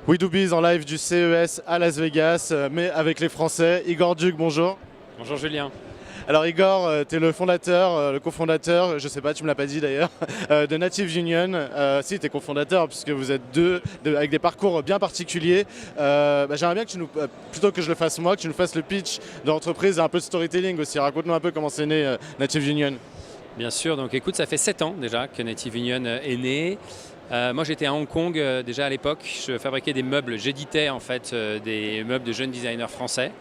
We Do Biz en live du CES à Las Vegas, mais avec les Français. Igor Duc, bonjour. Bonjour Julien. Alors Igor, tu es le fondateur, le cofondateur, je sais pas, tu me l'as pas dit d'ailleurs, de Native Union. Si, tu es cofondateur puisque vous êtes deux avec des parcours bien particuliers. J'aimerais bien que plutôt que je le fasse moi, que tu nous fasses le pitch de l'entreprise et un peu de storytelling aussi. Raconte-nous un peu comment c'est né Native Union. Bien sûr, donc écoute, ça fait 7 ans déjà que Native Union est né. Moi j'étais à Hong Kong déjà à l'époque, je fabriquais des meubles, j'éditais en fait des meubles de jeunes designers français.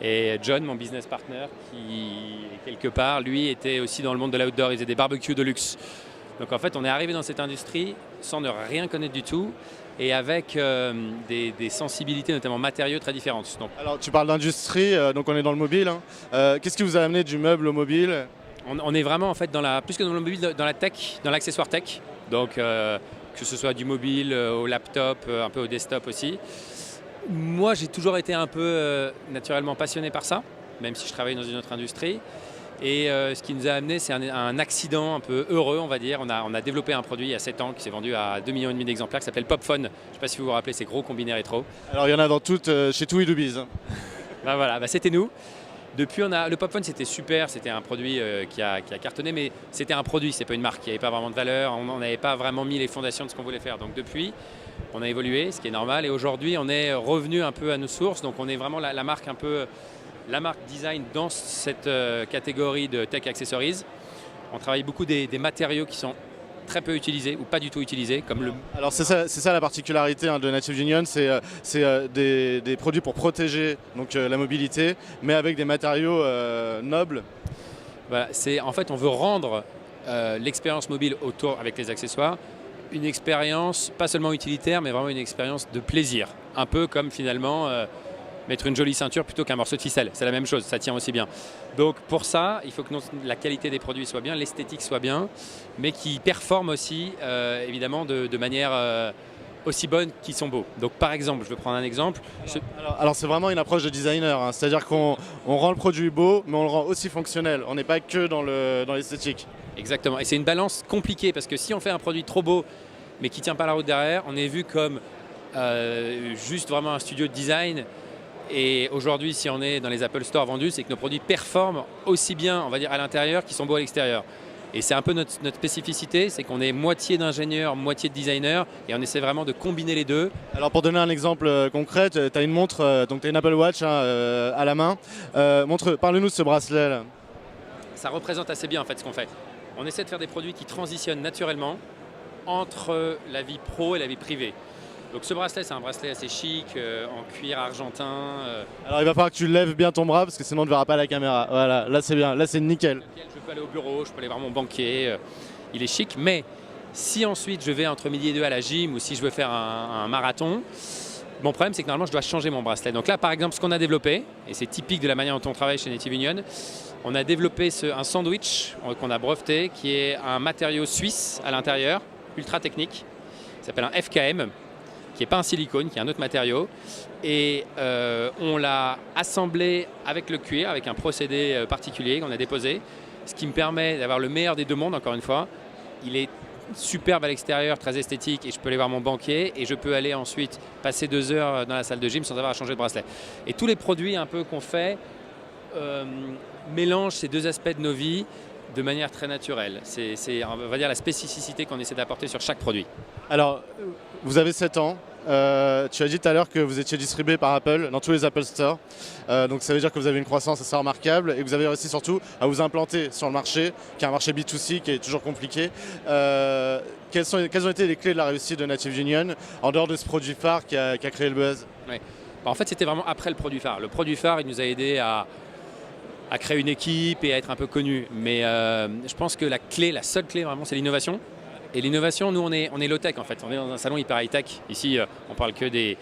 Et John, mon business partner, qui quelque part, lui était aussi dans le monde de l'outdoor, il faisait des barbecues de luxe. Donc en fait on est arrivé dans cette industrie sans ne rien connaître du tout et avec des sensibilités notamment matériaux très différentes. Donc, alors tu parles d'industrie, donc on est dans le mobile. Hein. Qu'est-ce qui vous a amené du meuble au mobile ? On est vraiment en fait plus que dans le mobile, dans la tech, dans l'accessoire tech. Donc que ce soit du mobile au laptop, un peu au desktop aussi. Moi j'ai toujours été un peu naturellement passionné par ça, même si je travaille dans une autre industrie. Et ce qui nous a amené, c'est un accident un peu heureux, on va dire. On a développé un produit il y a 7 ans qui s'est vendu à 2,5 millions d'exemplaires qui s'appelle PopPhone. Je ne sais pas si vous vous rappelez ces gros combinés rétro. Alors il y en a dans toutes, chez tout We Do Biz. Hein. Voilà, c'était nous. Depuis, le PopPhone, c'était super, c'était un produit qui a cartonné, mais c'était un produit, c'est pas une marque, il n'y avait pas vraiment de valeur, on n'avait pas vraiment mis les fondations de ce qu'on voulait faire. Donc depuis, on a évolué, ce qui est normal, et aujourd'hui, on est revenu un peu à nos sources, donc on est vraiment la marque un peu, la marque design dans cette catégorie de tech accessories. On travaille beaucoup des matériaux qui sont très peu utilisés ou pas du tout utilisés. Alors c'est ça la particularité de Native Union, c'est des produits pour protéger donc, la mobilité, mais avec des matériaux nobles. Voilà, en fait on veut rendre l'expérience mobile autour avec les accessoires une expérience pas seulement utilitaire mais vraiment une expérience de plaisir. Un peu comme finalement mettre une jolie ceinture plutôt qu'un morceau de ficelle. C'est la même chose, ça tient aussi bien. Donc pour ça, il faut que la qualité des produits soit bien, l'esthétique soit bien, mais qui performent aussi évidemment de manière aussi bonne qu'ils sont beaux. Donc par exemple, je vais prendre un exemple. Alors c'est vraiment une approche de designer, hein. C'est-à-dire qu'on rend le produit beau, mais on le rend aussi fonctionnel. On n'est pas que dans l'esthétique. Exactement, et c'est une balance compliquée parce que si on fait un produit trop beau, mais qui ne tient pas la route derrière, on est vu comme juste vraiment un studio de design. Et aujourd'hui, si on est dans les Apple Store vendus, c'est que nos produits performent aussi bien, on va dire, à l'intérieur qu'ils sont beaux à l'extérieur. Et c'est un peu notre spécificité, c'est qu'on est moitié d'ingénieur, moitié de designer, et on essaie vraiment de combiner les deux. Alors pour donner un exemple concret, tu as une montre, donc tu as une Apple Watch à la main. Parle-nous de ce bracelet là. Ça représente assez bien en fait ce qu'on fait. On essaie de faire des produits qui transitionnent naturellement entre la vie pro et la vie privée. Donc ce bracelet, c'est un bracelet assez chic, en cuir argentin. Alors il va falloir que tu lèves bien ton bras parce que sinon on ne verra pas la caméra. Voilà, là c'est bien, là c'est nickel. Je peux aller au bureau, je peux aller voir mon banquier, il est chic. Mais si ensuite je vais entre midi et 2 à la gym ou si je veux faire un marathon, mon problème c'est que normalement je dois changer mon bracelet. Donc là par exemple ce qu'on a développé, et c'est typique de la manière dont on travaille chez Native Union, on a développé un sandwich qu'on a breveté qui est un matériau suisse à l'intérieur, ultra technique, qui s'appelle un FKM. Qui n'est pas un silicone, qui est un autre matériau. Et on l'a assemblé avec le cuir, avec un procédé particulier qu'on a déposé, ce qui me permet d'avoir le meilleur des deux mondes, encore une fois. Il est superbe à l'extérieur, très esthétique, et je peux aller voir mon banquier, et je peux aller ensuite passer 2 heures dans la salle de gym sans avoir à changer de bracelet. Et tous les produits un peu qu'on fait mélangent ces deux aspects de nos vies de manière très naturelle. C'est, on va dire, la spécificité qu'on essaie d'apporter sur chaque produit. Alors, vous avez 7 ans. Tu as dit tout à l'heure que vous étiez distribué par Apple dans tous les Apple Store. Donc ça veut dire que vous avez une croissance assez remarquable et que vous avez réussi surtout à vous implanter sur le marché, qui est un marché B2C qui est toujours compliqué. Quelles ont été les clés de la réussite de Native Union en dehors de ce produit phare qui a créé le buzz? Ouais. En fait, c'était vraiment après le produit phare. Le produit phare, il nous a aidé à créer une équipe et à être un peu connu. Mais je pense que la seule clé vraiment, c'est l'innovation. Et l'innovation, nous, on est low-tech en fait. On est dans un salon hyper high-tech. Ici, on parle que des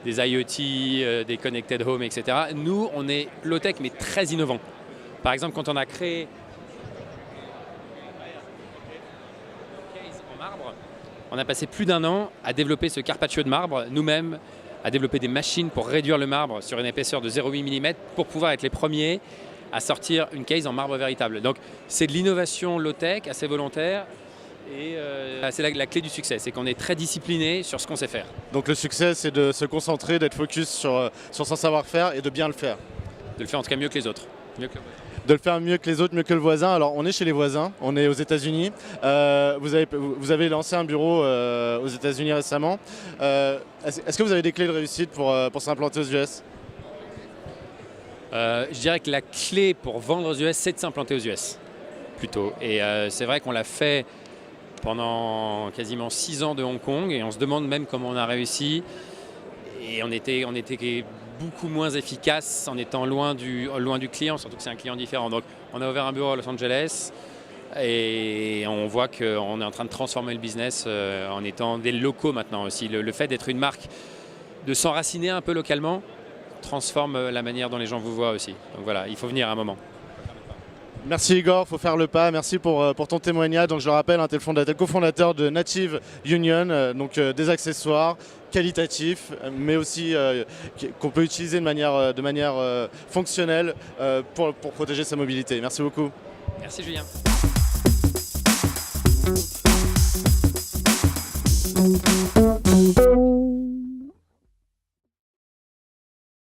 IoT, des connected home, etc. Nous, on est low-tech mais très innovant. Par exemple, quand on a créé case en marbre, on a passé plus d'1 an à développer ce carpaccio de marbre nous-mêmes, à développer des machines pour réduire le marbre sur une épaisseur de 0,8 mm pour pouvoir être les premiers à sortir une case en marbre véritable. Donc c'est de l'innovation low-tech, assez volontaire. Et c'est la clé du succès, c'est qu'on est très discipliné sur ce qu'on sait faire. Donc le succès, c'est de se concentrer, d'être focus sur son savoir-faire et de bien le faire. De le faire en tout cas mieux que les autres. De le faire mieux que les autres, mieux que le voisin. Alors on est chez les voisins, on est aux États-Unis. Vous avez lancé un bureau aux États-Unis récemment. Est-ce que vous avez des clés de réussite pour s'implanter aux US? Je dirais que la clé pour vendre aux US, c'est de s'implanter aux US, plutôt. Et c'est vrai qu'on l'a fait pendant quasiment 6 ans de Hong Kong et on se demande même comment on a réussi. Et on était beaucoup moins efficace en étant loin du client, surtout que c'est un client différent. Donc on a ouvert un bureau à Los Angeles et on voit qu'on est en train de transformer le business en étant des locaux maintenant aussi. Le fait d'être une marque, de s'enraciner un peu localement, transforme la manière dont les gens vous voient aussi. Donc voilà, il faut venir à un moment. Merci Igor, il faut faire le pas. Merci pour ton témoignage. Donc je le rappelle, tu es le cofondateur de Native Union, des accessoires qualitatifs, mais aussi qu'on peut utiliser de manière fonctionnelle pour protéger sa mobilité. Merci beaucoup. Merci Julien.